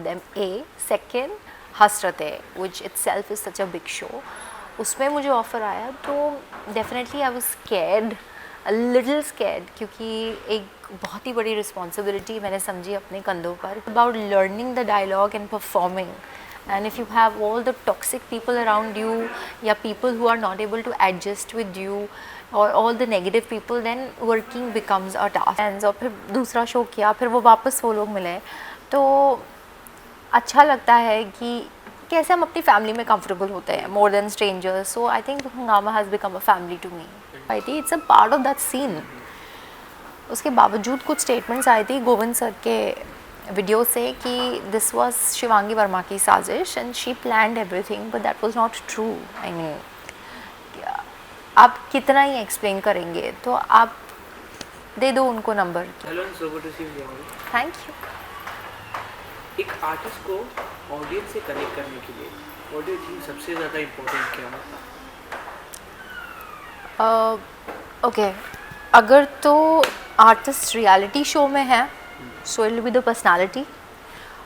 with them. Second, हसरते, which itself is such a big show. उसमें मुझे offer आया तो definitely I was scared, a little scared, क्योंकि एक बहुत ही बड़ी रिस्पॉन्सिबिलिटी मैंने समझी अपने कंधों पर about learning the dialogue and performing. And if you have all the toxic people around you, या people who are not able to adjust with you, or all the negative people, then working becomes a task. और फिर दूसरा show किया, फिर वो वापस वो लोग मिले, तो अच्छा लगता है कि कैसे हम अपनी फैमिली में कंफर्टेबल होते हैं more than strangers. So I think Hungama has become a family to me. I think it's a part of that scene. उसके बावजूद कुछ स्टेटमेंट्स आई थी गोविंद सर के वीडियो से कि दिस वाज शिवांगी वर्मा की साजिश and she planned everything, but that was not true. I mean आप कितना ही एक्सप्लेन करेंगे, तो आप दे दो उनको नंबर. Thank you. एक आर्टिस्ट को ऑडियंस से कनेक्ट करने के लिए व्हाट डू यू थिंक सबसे ज़्यादा इम्पोर्टेंट क्या होता है? ओके, अगर तो आर्टिस्ट रियलिटी शो में है so it will be the personality,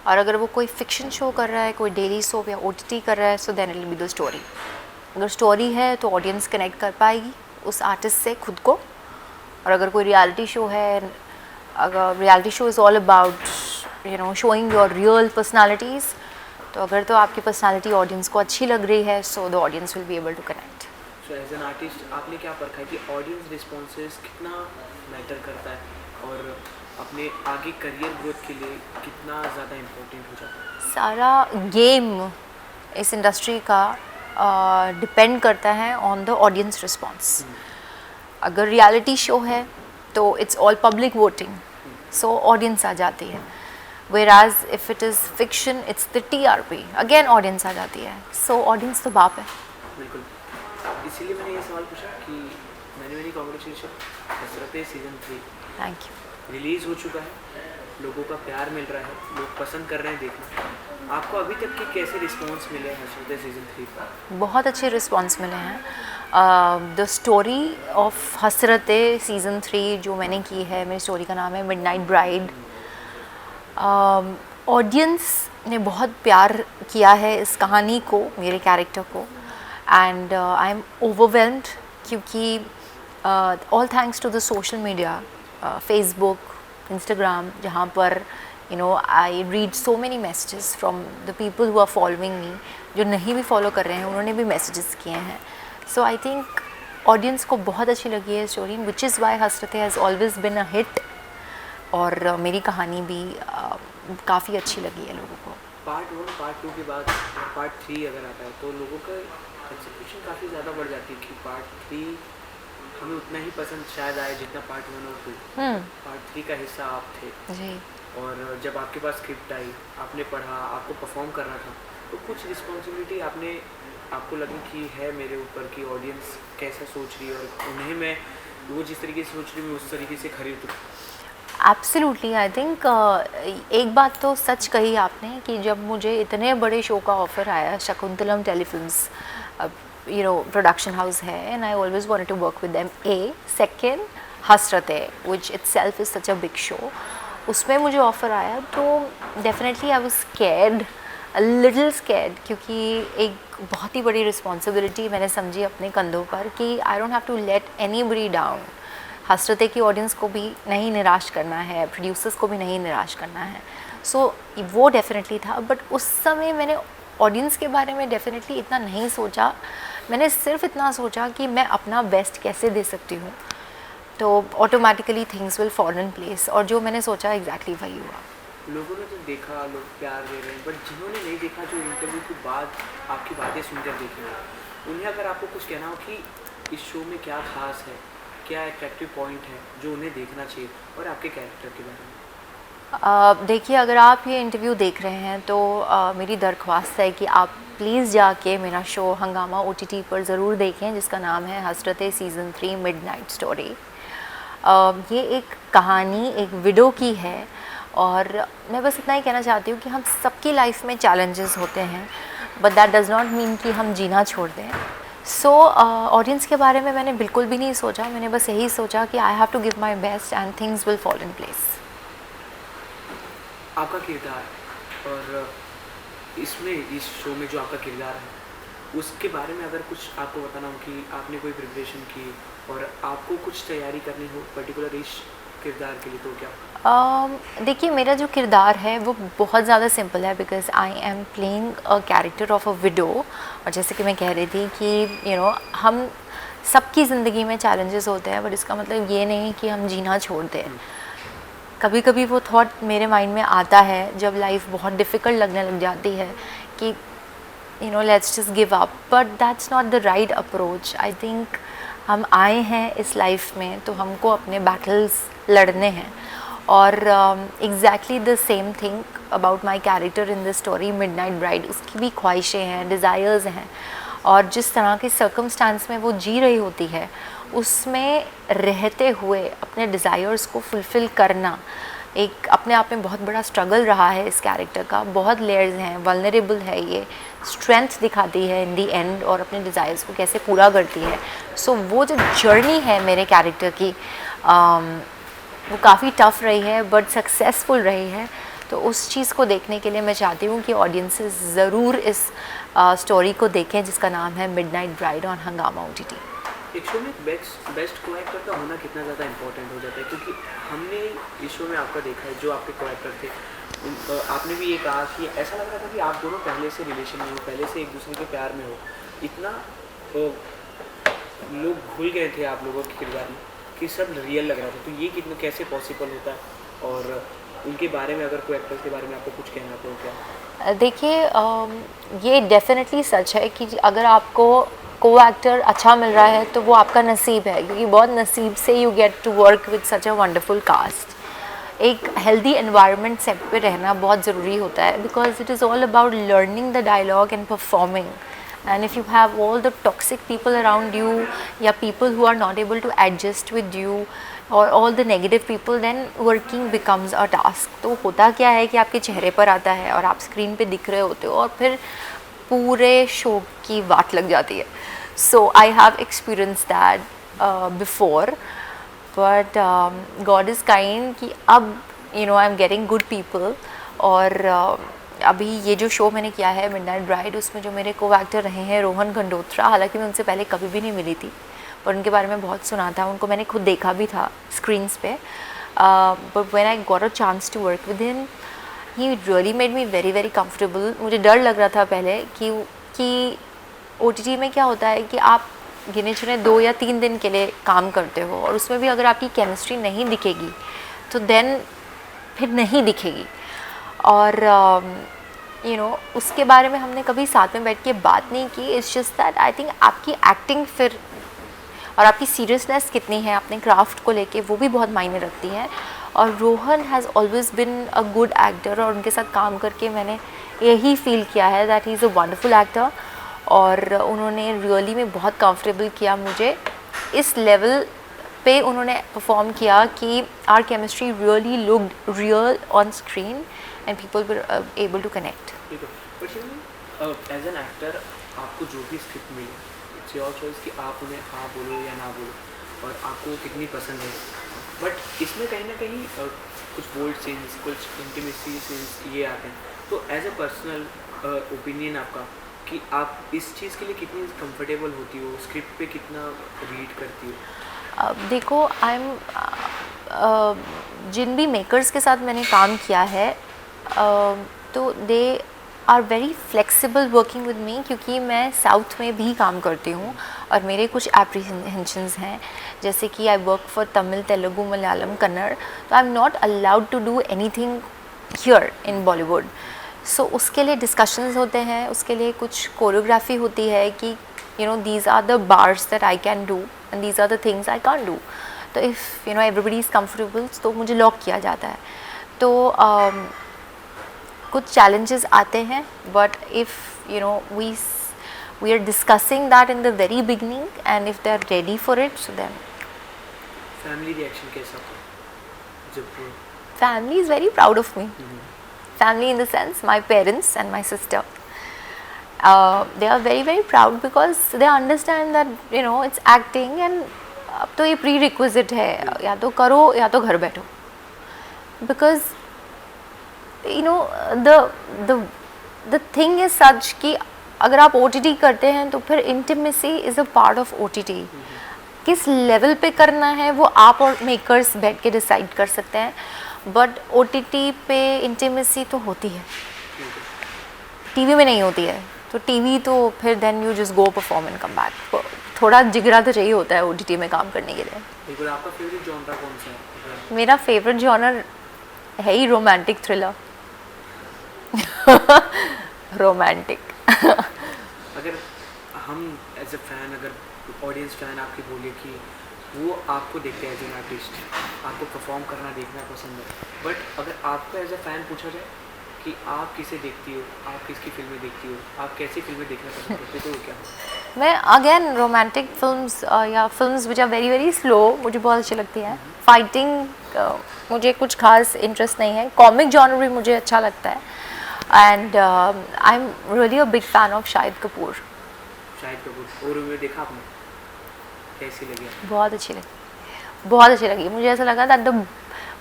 और अगर वो कोई फिक्शन शो कर रहा है, कोई डेली सोप या OTT कर रहा है, so then it will be the story. अगर स्टोरी है तो ऑडियंस कनेक्ट कर पाएगी उस आर्टिस्ट से खुद को. और अगर कोई रियलिटी शो है, अगर reality show is all about showing your real personalities, तो अगर तो आपकी पर्सनालिटी ऑडियंस को अच्छी लग रही है, so the audience will be able to connect. So as an artist आपने क्या परखा है कि ऑडियंस रिस्पॉन्सेस कितना मैटर करता है और अपने आगे करियर ग्रोथ के लिए कितना ज़्यादा इम्पोर्टेंट हो जाता है? सारा गेम इस इंडस्ट्री का डिपेंड करता है ऑन द ऑडियंस रिस्पॉन्स. अगर रियलिटी शो है तो it's all public voting, so audience आ जाती है. Whereas if it is fiction, it's the TRP, again audience आ जाती है. So audience तो बाप है. बिल्कुल, इसीलिए मैंने ये सवाल पूछा कि मैंने congratulation, Hasratein season 3 thank you release हो चुका है, लोगों का प्यार मिल रहा है, लोग पसंद कर रहे हैं देखना. आपको अभी तक के कैसे रिस्पॉन्स मिले हैं हसरते सीजन 3 पर? बहुत अच्छे रिस्पॉन्स मिले हैं. द स्टोरी ऑफ हसरते सीज़न 3 जो मैंने की है, मेरी स्टोरी का नाम है मिडनाइट ब्राइड. ऑडियंस ने बहुत प्यार किया है इस कहानी को, मेरे कैरेक्टर को, एंड आई एम ओवरवेल्म्ड, क्योंकि all thanks to the social media, Facebook, Instagram, जहाँ पर I read so many messages from the people who are following me. जो नहीं भी फॉलो कर रहे हैं उन्होंने भी मैसेजेस किए हैं. सो आई थिंक ऑडियंस को बहुत अच्छी लगी है story, which is why Hasratein has always been a hit. और मेरी कहानी भी काफ़ी अच्छी लगी है लोगों को. पार्ट 1 पार्ट 2 के बाद पार्ट 3 अगर आता है तो लोगों का एक्सपेक्टेशन काफ़ी ज़्यादा बढ़ जाती है कि पार्ट 3 हमें उतना ही पसंद शायद आए जितना पार्ट 1 और 2. पार्ट 3 का हिस्सा आप थे जी. और जब आपके पास स्क्रिप्ट आई, आपने पढ़ा, आपको परफॉर्म करना था, तो कुछ रिस्पॉन्सिबिलिटी आपको लगी कि है मेरे ऊपर कि ऑडियंस कैसा सोच रही है और उन्हें मैं वो जिस तरीके से सोच रही हूँ उस तरीके से खरीदूँ? एब्सोल्युटली. आई थिंक एक बात तो सच कही आपने कि जब मुझे इतने बड़े शो का ऑफ़र आया, शकुंतलम टेलीफिल्म्स प्रोडक्शन हाउस है, and I always wanted to work with them. Second, Hasratein, which itself is such a big show. उसमें मुझे ऑफ़र आया तो definitely I was scared, a little scared, क्योंकि एक बहुत ही बड़ी रिस्पॉन्सिबिलिटी मैंने समझी अपने कंधों पर कि I don't have to let anybody down. Hasratein की ऑडियंस को भी नहीं निराश करना है, प्रोड्यूसर्स को भी नहीं निराश करना है. सो वो डेफिनेटली था. बट उस समय मैंने ऑडियंस के बारे में डेफिनेटली इतना नहीं सोचा. मैंने सिर्फ इतना सोचा कि मैं अपना बेस्ट कैसे दे सकती हूँ, तो automatically things will fall in place. और जो मैंने सोचा एग्जैक्टली वही हुआ. लोगों ने तो देखा, लोग प्यार दे रहे हैं, बट जिन्होंने नहीं देखा, जो इंटरव्यू के बाद आपकी बातें सुनकर देखेंगे, उन्हें अगर आपको कुछ कहना हो कि इस शो में क्या खास है, क्या अट्रैक्टिव पॉइंट है जो उन्हें देखना चाहिए, और आपके कैरेक्टर के बारे में? देखिए, अगर आप ये इंटरव्यू देख रहे हैं तो मेरी दरख्वास्त है कि आप प्लीज़ जाके मेरा शो हंगामा OTT पर ज़रूर देखें, जिसका नाम है हसरते सीज़न 3 मिडनाइट स्टोरी. ये एक कहानी एक विडो की है, और मैं बस इतना ही कहना चाहती हूँ कि हम सबकी लाइफ में चैलेंजेस होते हैं, but that does not mean कि हम जीना छोड़ दें. सो ऑडियंस के बारे में मैंने बिल्कुल भी नहीं सोचा. मैंने बस यही सोचा कि I have to give my best and things will fall in place. आपका किरदार और इसमें इस शो में जो आपका किरदार है उसके बारे में अगर कुछ आपको बताना हो कि आपने कोई प्रिपरेशन की और आपको कुछ तैयारी करनी हो पर्टिकुलर इस किरदार के लिए, तो क्या? देखिए, मेरा जो किरदार है वो बहुत ज़्यादा सिंपल है, because I am playing a character of a window. और जैसे कि मैं कह रही थी कि हम सबकी ज़िंदगी में चैलेंजेस होते हैं, बट इसका मतलब ये नहीं कि हम जीना छोड़ दें। कभी कभी वो थॉट मेरे माइंड में आता है जब लाइफ बहुत डिफ़िकल्ट लगने लग जाती है कि let's just give up, but that's not the right approach. I think हम आए हैं इस लाइफ में तो हमको अपने बैटल्स लड़ने हैं। और exactly the same thing about my character in the story midnight bride. उसकी भी ख्वाहिशें हैं, डिज़ायर्स हैं, और जिस तरह के सर्कमस्टांस में वो जी रही होती है उसमें रहते हुए अपने डिज़ायर्स को फुलफ़िल करना एक अपने आप में बहुत बड़ा स्ट्रगल रहा है इस कैरेक्टर का। बहुत लेयर्स हैं, वल्नरेबल है, ये स्ट्रेंथ दिखाती है इन दी एंड और अपने डिज़ायर्स को कैसे पूरा करती है। सो वो जो जर्नी है मेरे कैरेक्टर की वो काफ़ी टफ़ रही है बट सक्सेसफुल रही है। तो उस चीज़ को देखने के लिए मैं चाहती हूँ कि ऑडियंसेस ज़रूर इस स्टोरी को देखें जिसका नाम है मिडनाइट ब्राइड ऑन हंगामा OTT। एक शो में बेस्ट को एक्टर का होना कितना ज़्यादा इंपॉर्टेंट हो जाता है, क्योंकि हमने इस शो में आपका देखा है जो आपके को एक्टर थे आपने भी ये कहा कि ऐसा लग रहा था कि आप दोनों पहले से रिलेशन में हो, पहले से एक दूसरे के प्यार में हो। इतना लोग भूल गए थे आप लोगों के किरदार में कि सब रियल लग रहा था। तो ये कितना कैसे पॉसिबल होता है, और उनके बारे में अगर कोई एक्टर्स के बारे में आपको कुछ कहना तो क्या? देखिए, ये डेफिनेटली सच है कि अगर आपको को एक्टर अच्छा मिल रहा है तो वो आपका नसीब है, क्योंकि बहुत नसीब से you get to work with such a wonderful cast. एक हेल्दी एनवायरनमेंट सेट पे रहना बहुत ज़रूरी होता है, because it is all about learning the dialogue and performing. And if you have all the toxic people around you, या people who are not able to adjust with you, or all the negative people, then working becomes a task। तो होता क्या है कि आपके चेहरे पर आता है और आप स्क्रीन पे दिख रहे होते हो और फिर पूरे शो की वाट लग जाती है। So I have experience that before, but God is kind कि अब I am getting good people. और अभी ये जो शो मैंने किया है मिडनाइट ब्राइड, उसमें जो मेरे को एक्टर रहे हैं रोहन गंडोत्रा, हालांकि मैं उनसे पहले कभी भी नहीं मिली थी पर उनके बारे में बहुत सुना था, उनको मैंने खुद देखा भी था स्क्रीन्स पे। But when I got a chance to work with him, he really made me very very comfortable. मुझे डर लग रहा था पहले कि OTT में क्या होता है कि आप गिने चुने 2 या 3 दिन के लिए काम करते हो, और उसमें भी अगर आपकी केमिस्ट्री नहीं दिखेगी तो देन फिर नहीं दिखेगी। और उसके बारे में हमने कभी साथ में बैठ के बात नहीं की। It's just that I think आपकी एक्टिंग फिर और आपकी सीरियसनेस कितनी है अपने क्राफ्ट को लेके, वो भी बहुत मायने रखती है। और Rohan has always been a good actor, और उनके साथ काम करके मैंने यही फील किया है that he is a wonderful actor. और उन्होंने रियली में बहुत कंफर्टेबल किया मुझे, इस लेवल पे उन्होंने परफॉर्म किया कि our chemistry really looked real on screen and people were able to connect. As an actor आपको जो भी स्क्रिप्ट मिली, इट्स योर चॉइस कि आप उन्हें हाँ बोलो या ना बोलो, और आपको कितनी पसंद है। बट इसमें कहीं ना कहीं कुछ बोल्ड सीन्स, कुछ इंटीमेसी सीन्स ये आते हैं। तो एज अ पर्सनल ओपिनियन आपका कि आप इस चीज़ के लिए कितनी कंफर्टेबल होती हो, स्क्रिप्ट पे कितना रीड करती हो? देखो, आई एम जिन भी मेकर्स के साथ मैंने काम किया है तो they are very flexible working with me, क्योंकि मैं साउथ में भी काम करती हूँ और मेरे कुछ एप्रीहेंशंस हैं, जैसे कि I work for Tamil, Telugu, Malayalam, Kannada. तो I am not allowed to do anything here in Bollywood. So उसके लिए डिस्कशंस होते हैं, उसके लिए कुछ कोरियोग्राफी होती है कि these are the bars that I can do and these are the things I can't do। तो if everybody is comfortable तो मुझे लॉक किया जाता है। तो कुछ challenges आते हैं, but if we are discussing that in the very beginning and if they are ready for it, so then family reaction कैसा था जब? family is very proud of me। Family in the sense my parents and my sister, they are very very proud because they understand that it's acting and अब तो ये prerequisite है, या तो करो या तो घर बैठो। because you know the thing is such कि अगर आप OTT करते हैं तो फिर intimacy is a part of OTT. किस लेवल पे करना है वो आप और मेकर्स बैठ के डिसाइड कर सकते हैं, बट OTT पे इंटीमेसी तो होती है, टीवी में नहीं होती है. तो टीवी तो फिर then you just go perform and come back. थोड़ा जिगरा तो चाहिए होता है OTT में काम करने के लिए. बिल्कुल. आपका फेवरेट जॉनरा कौन सा है? मेरा फेवरेट जॉनर है ही रोमांटिक थ्रिलर. रोमांटिक. अगर हम एज अ फैन, अगर ऑडियंस फैन आपकी बोले कि वो आपको देखते हैं एज एन आर्टिस्ट, आपको परफॉर्म करना देखना पसंद है, बट अगर आपको एज अ फैन पूछा जाए कि आप किसे देखती हो, आप किसकी फिल्में देखती हो, आप कैसी फिल्में देखना पसंद करते हो, तो वो क्या हो? मैं अगेन रोमांटिक फिल्म्स या films which are very very slow मुझे बहुत अच्छी लगती है. फाइटिंग मुझे कुछ खास इंटरेस्ट नहीं है. कॉमिक जॉनर भी मुझे अच्छा लगता है. And I am really a big fan of Shahid Kapoor. Shahid Kapoor और वो देखा आपने, कैसी लगी? बहुत अच्छी लगी, बहुत अच्छी लगी. मुझे ऐसा लगा that the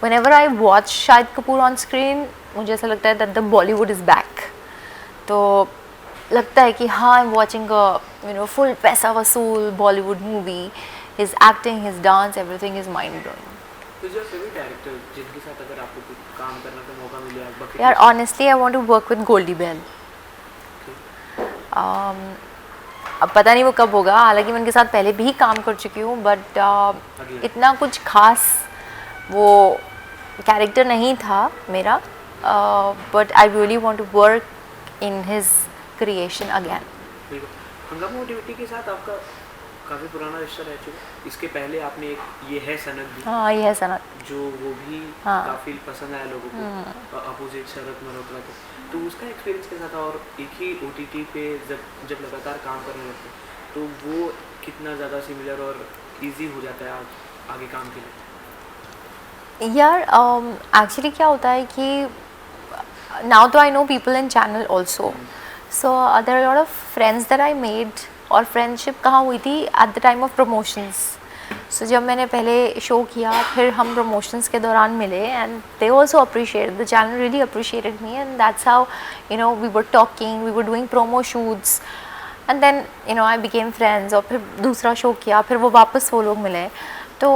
whenever I watch Shahid Kapoor on screen, मुझे ऐसा लगता है that the Bollywood is back. तो लगता है कि हाँ, I am watching a full पैसा वसूल Bollywood movie. His acting, his dance, everything is mind blowing. तो जो फेवरेट डायरेक्टर जिनके साथ अगर आपको कुछ काम करने का मौका मिले, आप bucket यार list- honestly I want to work with Goldie Behl. अब पता नहीं वो कब होगा, हालांकि मैं उनके साथ पहले भी काम कर चुकी हूँ, बट इतना कुछ खास वो कैरेक्टर नहीं था मेरा. But I really want to work in his creation again. बिल्कुल. हंगामा मोटिविटी के साथ आपका काफ़ी पुराना रिश्ता रह चुका. इसके पहले आपने एक ये है सनक भी, हाँ, ये है सनत. जो वो भी हाँ. काफ़ी पसंद आया लोगों को, अपोजिट शरद मल्होत्रा थे. तो उसका एक्सपीरियंस कैसा था? और एक ही OTT पे जब लगातार काम करने लगते तो वो कितना ज़्यादा सिमिलर और इजी हो जाता है आगे काम के लिए? यार एक्चुअली क्या होता है कि नाउ तो I know people in channel also, so there are lot of friends that I made. और फ्रेंडशिप कहाँ हुई थी? At the time of promotions. So जब मैंने पहले शो किया, फिर हम प्रमोशंस के दौरान मिले, and they also appreciate the channel, really appreciated me, and that's how we were talking, we were doing promo shoots, and then I became friends. और फिर दूसरा शो किया, फिर वो वापस वो लोग मिले. तो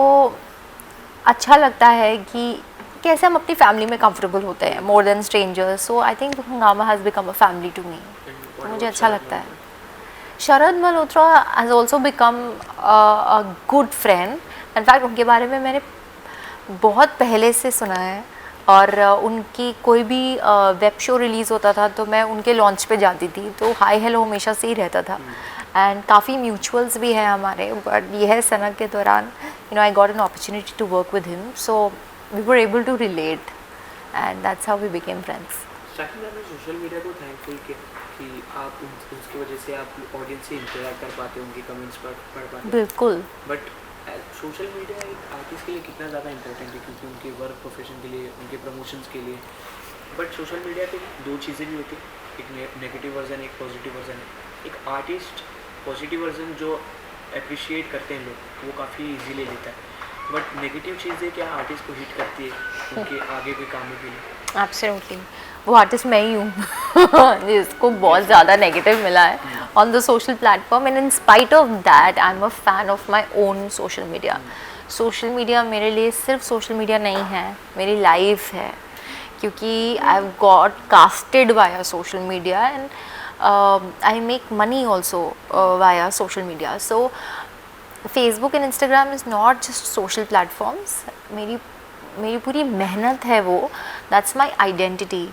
अच्छा लगता है कि कैसे हम अपनी फैमिली में कंफर्टेबल होते हैं, more than strangers. So I think Hungama has become a family to me. तो मुझे अच्छा लगता है. Sharad Malhotra has also become a good friend. In fact उनके बारे में मैंने बहुत पहले से सुना है. और उनकी कोई भी वेब शो रिलीज़ होता था तो मैं उनके लॉन्च पे जाती थी. तो हाई हेलो हमेशा से ही रहता था. एंड काफ़ी म्यूचुअल्स भी हैं हमारे. बट यह सनक के दौरान I got an opportunity to work with him, so we were able to relate, and that's how we became friends. Starting में सोशल मीडिया को थैंकफुल किया कि आप उसकी वजह से आप ऑडियंस से इंटरेक्ट कर पाते हो, उनकी कमेंट्स पढ़ पाते हो. बिल्कुल. बट सोशल मीडिया एक आर्टिस्ट के लिए कितना ज़्यादा इंपॉर्टेंट है, क्योंकि उनके वर्क प्रोफेशन के लिए, उनके प्रमोशंस के लिए. बट सोशल मीडिया पे दो चीज़ें भी होती हैं, एक नेगेटिव वर्जन, एक पॉजिटिव वर्जन है. एक आर्टिस्ट पॉजिटिव वर्जन जो अप्रिशिएट करते हैं लोग, वो काफ़ी इजीली लेता है. बट नेगेटिव चीज़ें क्या आर्टिस्ट को हिट करती है उनके आगे के कामों के लिए? एब्सोल्युटली. वो आर्टिस्ट मैं ही हूँ जिसको बहुत ज़्यादा नेगेटिव मिला है on the social platform. And in spite of that I am a fan of my own social media. Social media मेरे लिए सिर्फ सोशल मीडिया नहीं है, मेरी लाइफ है. क्योंकि I have got casted via social media, and I make money also via social media. So Facebook and Instagram is not just social platforms. मेरी पूरी मेहनत है वो. That's my identity.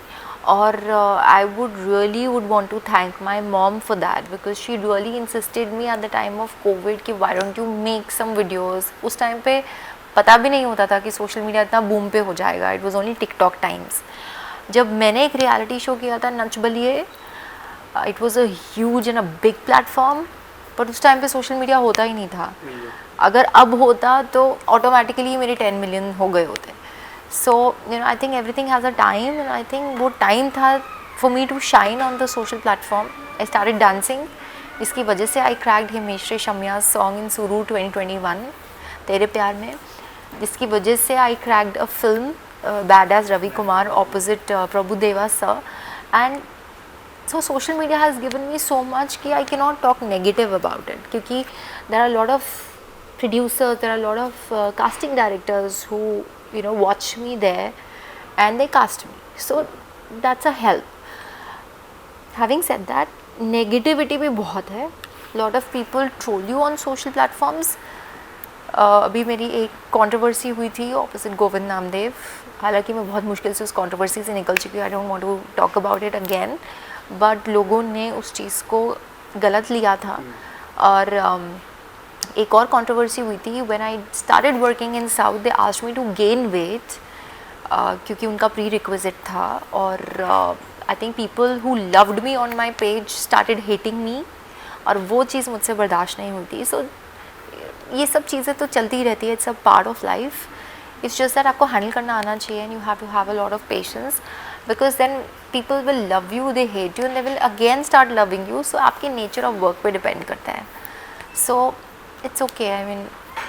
और I would really would want to thank my mom for that, because she really insisted me at the time of COVID कि why don't you make some videos. उस time पे पता भी नहीं होता था कि सोशल मीडिया इतना बूम पे हो जाएगा. It was only TikTok times. जब मैंने एक रियलिटी शो किया था Nach Baliye, it was a huge and a big platform, but उस टाइम पे सोशल मीडिया होता ही नहीं था. अगर अब होता तो ऑटोमेटिकली मेरे 10 मिलियन हो गए होते. So I think everything has a time, and I think वो टाइम था for me to shine on the social platform. I started dancing. इसकी वजह से I cracked Himesh Reshammiya song in Suroor 2021 Tere Pyaar Mein. जिसकी वजह से I cracked a film Badass Ravi Kumar opposite Prabhu Deva sir, and so social media has given me so much कि I cannot talk negative about it, क्योंकि there are a lot of producers, there are a lot of casting directors who watch me there and they cast me, so that's a help. Having said that, negativity भी बहुत है. Lot of people troll you on social platforms. अभी मेरी एक controversy हुई थी opposite Govind Namdev, हालांकि मैं बहुत मुश्किल से उस कंट्रोवर्सी से निकल चुकी हूँ. I don't want to talk about it again, but लोगों ने उस चीज़ को गलत लिया था. और एक और कंट्रोवर्सी हुई थी when I started working in south. They asked me to gain weight क्योंकि उनका प्री रिक्विजिट था, और I think people who loved me on my page started hating me, और वो चीज़ मुझसे बर्दाश्त नहीं हुई थी. सो ये सब चीज़ें तो चलती ही रहती है. It's a part of life. It's just that आपको हैंडल करना आना चाहिए, and you have to have a lot of patience, because then people will love you, they hate you, and they will again start loving you. So आपके nature of work पे depend करता है. So it's okay. I mean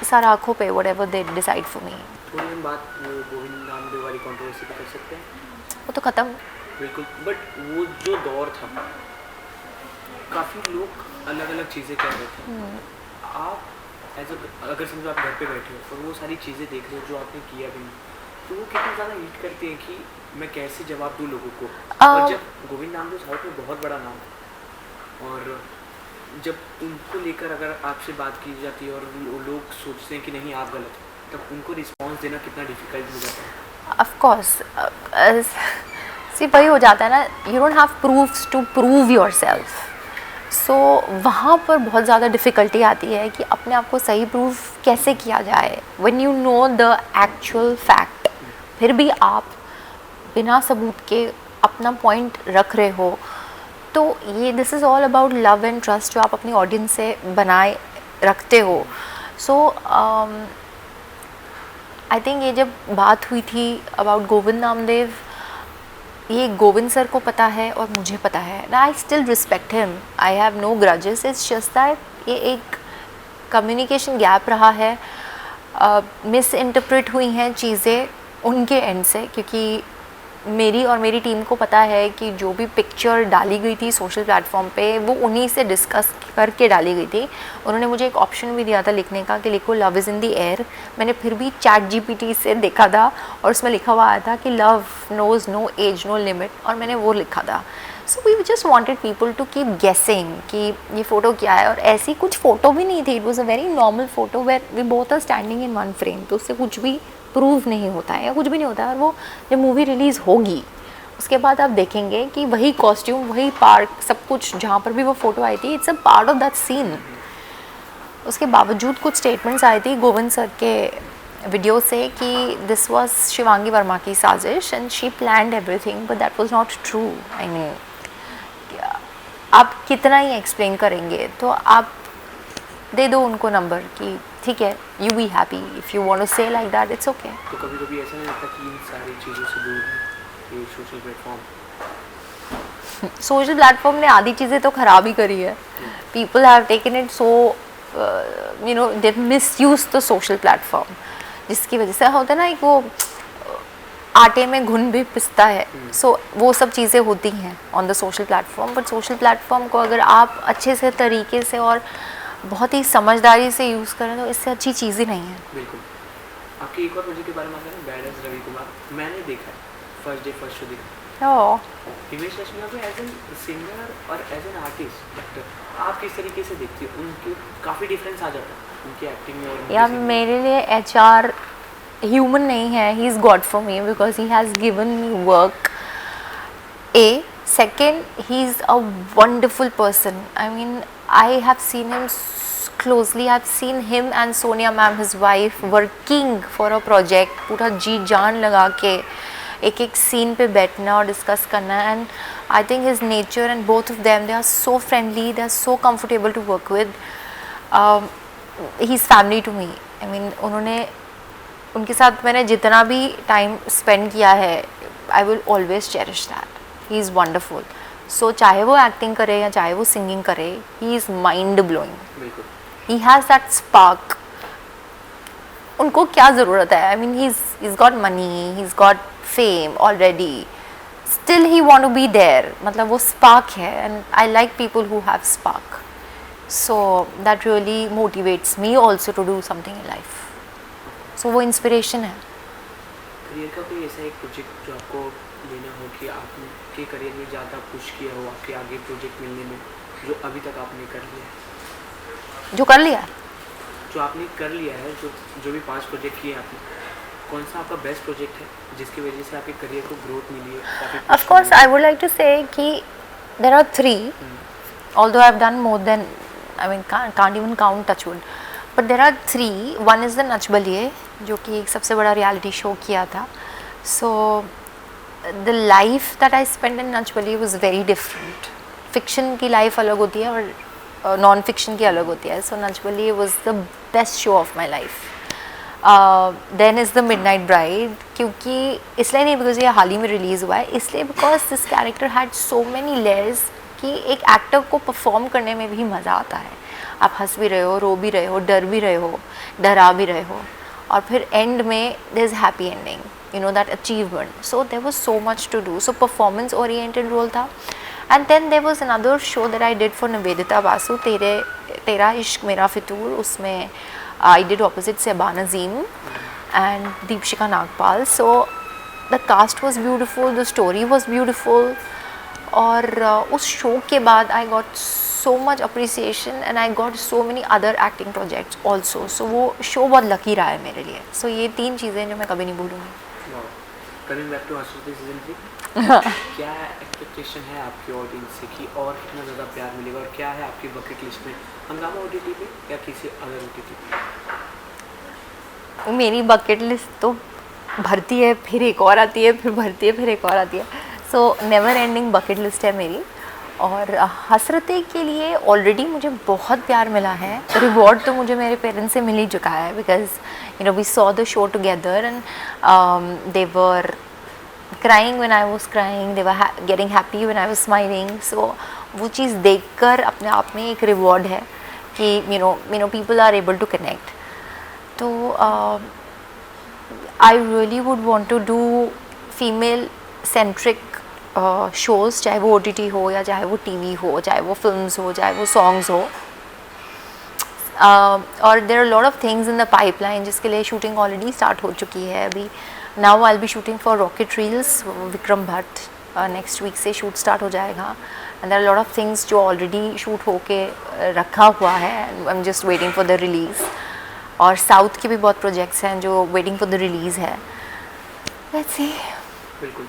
सारा आँखों पे whatever they decide for me. थोड़ी हम बात वो गोविंद नामदेव वाली कंट्रोवर्सी पे कर सकते हैं. वो तो ख़त्म. बिल्कुल. बट वो जो दौर था, काफ़ी लोग अलग अलग चीज़ें कह रहे थे. आप अगर समझो आप घर पे बैठे हो और वो सारी चीज़ें देख रहे हो जो आपने किया भी नहीं, तो वो कितना ज़्यादा हिट करते हैं कि मैं कैसे जवाब दूँ लोगों को. और जब गोविंद नामदेव साउथ में बहुत बड़ा नाम है, और जब उनको लेकर अगर आपसे बात की जाती है और लोग सोचते हैं कि नहीं आप गलत हैं, तब उनको रिस्पॉन्स देना कितना डिफिकल्ट हो जाता है. ऑफ कोर्स सी वही हो जाता है ना, you don't have proofs to prove yourself. So वहाँ पर बहुत ज़्यादा डिफ़िकल्टी आती है कि अपने आप को सही प्रूफ कैसे किया जाए when you know the actual fact. फिर भी आप बिना सबूत के अपना पॉइंट रख रहे हो, तो ये this is all about love and trust जो आप अपनी ऑडियंस से बनाए रखते हो. सो आई थिंक ये जब बात हुई थी अबाउट गोविंद नामदेव, ये गोविंद सर को पता है और मुझे पता है. I still respect him, I have no grudges. It's just that ये एक कम्युनिकेशन गैप रहा है. मिस इंटरप्रेट हुई हैं चीज़ें उनके एंड से, क्योंकि मेरी और मेरी टीम को पता है कि जो भी पिक्चर डाली गई थी सोशल प्लेटफॉर्म पे वो उन्हीं से डिस्कस करके डाली गई थी. उन्होंने मुझे एक ऑप्शन भी दिया था लिखने का कि लिखो love is in the air. मैंने फिर भी ChatGPT से देखा था और उसमें लिखा हुआ आया था कि love knows no age no limit, और मैंने वो लिखा था. So we just wanted people to keep guessing कि ये फ़ोटो क्या है, और ऐसी कुछ फ़ोटो भी नहीं थी. It was a very normal photo where we both are standing in one frame. तो उससे कुछ भी प्रूव नहीं होता है या कुछ भी नहीं होता है. और वो जब मूवी रिलीज़ होगी उसके बाद आप देखेंगे कि वही कॉस्ट्यूम, वही पार्क, सब कुछ जहाँ पर भी वो फ़ोटो आई थी, it's a part of that scene. उसके बावजूद कुछ स्टेटमेंट्स आई थी गोविंद सर के वीडियो से कि दिस वाज शिवांगी वर्मा की साजिश and she planned everything, but that was not true. I mean आप कितना ही एक्सप्लेन करेंगे, तो आप दे दो उनको नंबर कि ठीक है, you be happy if you want to say like that, it's okay. तो कभी कभी ऐसा नहीं लगता कि इन सारी चीज़ों से दूर है ये सोशल प्लेटफॉर्म? सोशल प्लेटफॉर्म ने आधी चीज़ें तो ख़राब ही करी है. People have taken it so they misuse the social platform, जिसकी वजह से होता है ना, एक वो आटे में घुन भी पिसता है. सो वो सब चीज़ें होती हैं on the social platform. But social platform को अगर आप अच्छे से तरीके से और बहुत ही समझदारी से यूज़ करें तो इससे अच्छी चीज़ ही नहीं है. बिल्कुल. आपकी एक और प्रोजेक्ट के बारे में बताएं, बैडएस रवि कुमार. मैंने देखा है, फर्स्ट डे फर्स्ट शो देखा. हिमेश रेशमिया को एज एन सिंगर और एज एन आर्टिस्ट एक्टर आप किस तरीके से देखती हो? उनके काफ़ी डिफरेंस आ जाता है उनकी एक्टिंग में और या मेरे लिए HR ह्यूमन नहीं है, he is God for me because he has given me work. Second, he's a wonderful person. I mean, I have seen him closely. I've seen him and Sonia ma'am, his wife, working for a project. पूरा जी जान लगा के एक एक scene पे बैठना और discuss करना. And I think his nature and both of them, they are so friendly, they are so comfortable to work with. He is family to me. I mean उन्होंने, उनके साथ मैंने जितना भी टाइम स्पेंड किया है, I will always cherish that. He is wonderful. So चाहे वो एक्टिंग करे या चाहे वो सिंगिंग करे, he is mind blowing. He has that spark उनको क्या ज़रूरत है? I mean he is got money, he is got fame already, still he want to be there. मतलब वो स्पार्क है, and I like people who have spark. So that really motivates me also to do something in life. So वो inspiration है. Career का कोई ऐसा एक project जो आपको लेना हो कि आपके करियर में ज़्यादा पुश किया हो आपके आगे प्रोजेक्ट मिलने में, जो अभी तक आपने कर लिया है? जो कर लिया, जो आपने कर लिया है, जो भी 5 प्रोजेक्ट किए आपने, कौन सा आपका बेस्ट प्रोजेक्ट है जिसकी वजह से आपके करियर को ग्रोथ मिली है? Of course I would like to say कि there are 3, although I have done more than, I mean can't even count, touch wood, but there are 3. One is the Nach Baliye, जो कि एक सबसे बड़ा reality show किया था. So the life that I spent in Nach Baliye was very different. Fiction की life अलग होती है और नॉन फिक्शन की अलग होती है. So Nach Baliye was the best show of my life. Then is the midnight bride, क्योंकि इसलिए नहीं बिकॉज ये हाल ही में रिलीज़ हुआ है, इसलिए because this character had so many layers कि एक एक्टर को परफॉर्म करने में भी मज़ा आता है. आप हंस भी रहे हो, रो भी रहे हो, डर भी रहे हो, डरा भी रहे हो, और फिर एंड में there is happy ending, you know that achievement. So there was so much to do. So performance oriented role था. And then there was another show that I did for Nivedita Basu, Tera Ishq मेरा फितूर. उसमें I did opposite Sehbaan Azim and Deepshika Nagpal. So the cast was beautiful, the story was beautiful. और उस show के बाद I got so much appreciation and I got so many other acting projects also. So वो show बहुत lucky रहा है मेरे लिए. So ये 3 चीज़ें जो मैं कभी नहीं भूलूँगी. Coming back to Hashrathi season 3, क्या एक्सपेक्टेशन है आपकी ऑडियंस से कि और कितना ज़्यादा प्यार मिलेगा, और क्या है आपकी बकेट लिस्ट में, हंगामा OTT पे या किसी अदर OTT पे? मेरी बकेट लिस्ट तो भरती है, फिर एक और आती है, फिर भरती है, फिर एक और आती है. So never ending bucket list है मेरी. और हसरतें के लिए ऑलरेडी मुझे बहुत प्यार मिला है. रिवॉर्ड तो मुझे मेरे पेरेंट्स से मिल ही चुका है, because you know we saw the show together and they were crying when I was crying, they were getting happy when I was smiling. So वो चीज़ देखकर अपने आप में एक रिवॉर्ड है कि you know people are able to connect. तो I really would want to do female centric shows, चाहे वो OTT हो या चाहे वो TV हो, चाहे वो films हो, चाहे वो songs हो. और there are a lot of things in the pipeline जिसके लिए shooting already start हो चुकी है अभी. Now I'll be shooting for Rocket Reels, Vikram Bhatt. Next week से shoot start हो जाएगा. And there are a lot of things जो already shoot होके रखा हुआ है. I'm just waiting for the release. और South के भी बहुत projects हैं जो waiting for the release है. Let's see. बिल्कुल.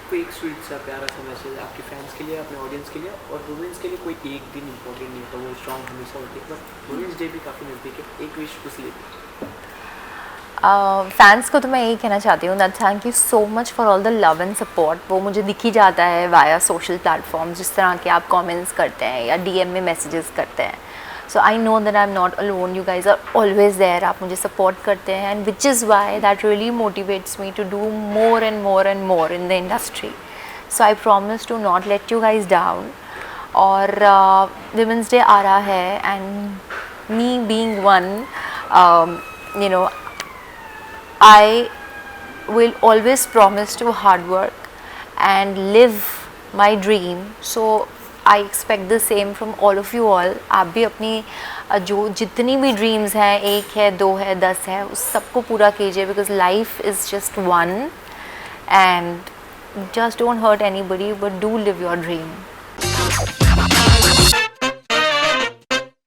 कोई एक स्वीट सा प्यारा सा मैसेज आपके फैंस के लिए, अपने ऑडियंस के लिए, और वुमेंस के लिए कोई एक दिन इम्पोर्टेंट नहीं होता, वो स्ट्रॉन्ग हमेशा होती है, बट वुमेंस डे भी काफ़ी नज़दीक है, एक विश उस लिए. फैंस को तो मैं यही कहना चाहती हूँ that thank you so much for all the love and support. वो मुझे दिख ही जाता है वाया सोशल प्लेटफॉर्म्स, जिस तरह के आप कमेंट्स करते हैं या DM में मैसेजेस करते हैं. So I know that I am not alone, you guys are always there. आप मुझे सपोर्ट करते हैं, and which is why that really motivates me to do more and more and more in the industry. So I promise to not let you guys down. और women's day आ रहा है, and me being one, you know, I will always promise to hard work and live my dream. So I expect the same from all of you all. आप भी अपनी जो जितनी भी ड्रीम्स हैं, 1 है, 2 है, 10 है, उस सबको पूरा कीजिए, because life is just one, and just don't hurt anybody, but do live your dream.